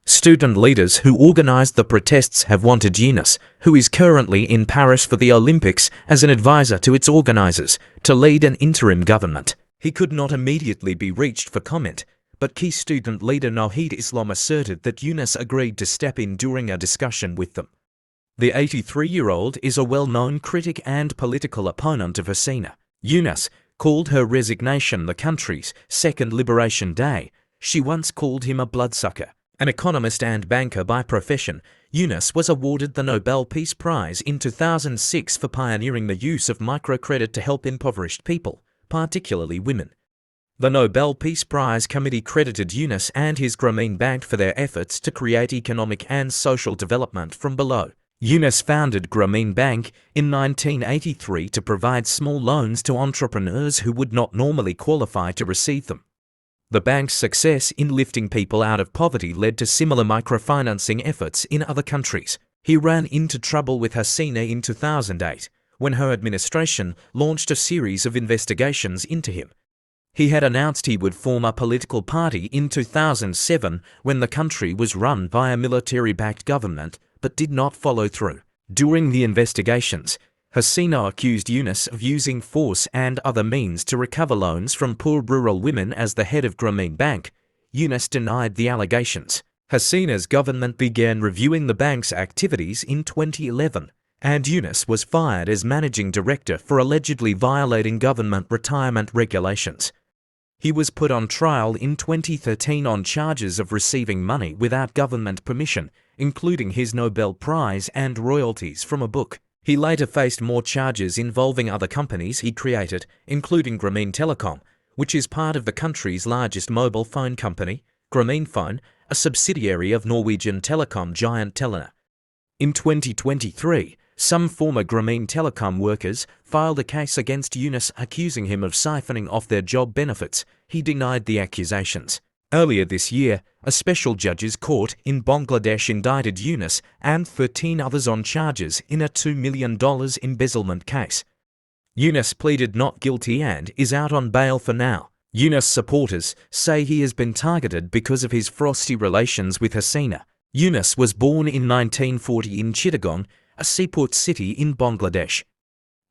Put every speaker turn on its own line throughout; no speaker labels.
Student leaders who organized the protests have wanted Yunus, who is currently in Paris for the Olympics as an advisor to its organizers, to lead an interim government. He could not immediately be reached for comment, but key student leader Nahid Islam asserted that Yunus agreed to step in during a discussion with them. The 83-year-old is a well-known critic and political opponent of Hasina. Yunus called her resignation the country's second liberation day. She once called him a bloodsucker. An economist and banker by profession, Yunus was awarded the Nobel Peace Prize in 2006 for pioneering the use of microcredit to help impoverished people, particularly women. The Nobel Peace Prize Committee credited Yunus and his Grameen Bank for their efforts to create economic and social development from below. Yunus founded Grameen Bank in 1983 to provide small loans to entrepreneurs who would not normally qualify to receive them. The bank's success in lifting people out of poverty led to similar microfinancing efforts in other countries. He ran into trouble with Hasina in 2008, when her administration launched a series of investigations into him. He had announced he would form a political party in 2007 when the country was run by a military-backed government, but did not follow through. During the investigations, Hasina accused Yunus of using force and other means to recover loans from poor rural women as the head of Grameen Bank. Yunus denied the allegations. Hasina's government began reviewing the bank's activities in 2011, and Yunus was fired as managing director for allegedly violating government retirement regulations. He was put on trial in 2013 on charges of receiving money without government permission, including his Nobel Prize and royalties from a book. He later faced more charges involving other companies he created, including Grameen Telecom, which is part of the country's largest mobile phone company, Grameen Phone, a subsidiary of Norwegian telecom giant Telenor. In 2023, some former Grameen Telecom workers filed a case against Yunus accusing him of siphoning off their job benefits. He denied the accusations. Earlier this year, a special judge's court in Bangladesh indicted Yunus and 13 others on charges in a $2 million embezzlement case. Yunus pleaded not guilty and is out on bail for now. Yunus supporters say he has been targeted because of his frosty relations with Hasina. Yunus was born in 1940 in Chittagong, a seaport city in Bangladesh.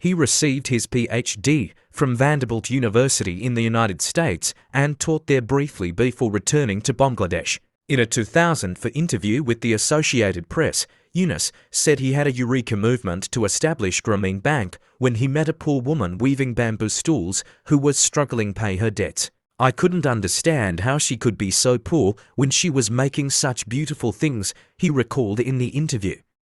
He received his PhD from Vanderbilt University in the United States and taught there briefly before returning to Bangladesh. In a 2004 interview with the Associated Press, Yunus said he had a eureka movement to establish Grameen Bank when he met a poor woman weaving bamboo stools who was struggling to pay her debts. "I couldn't understand how she could be so poor when she was making such beautiful things," he recalled in the interview.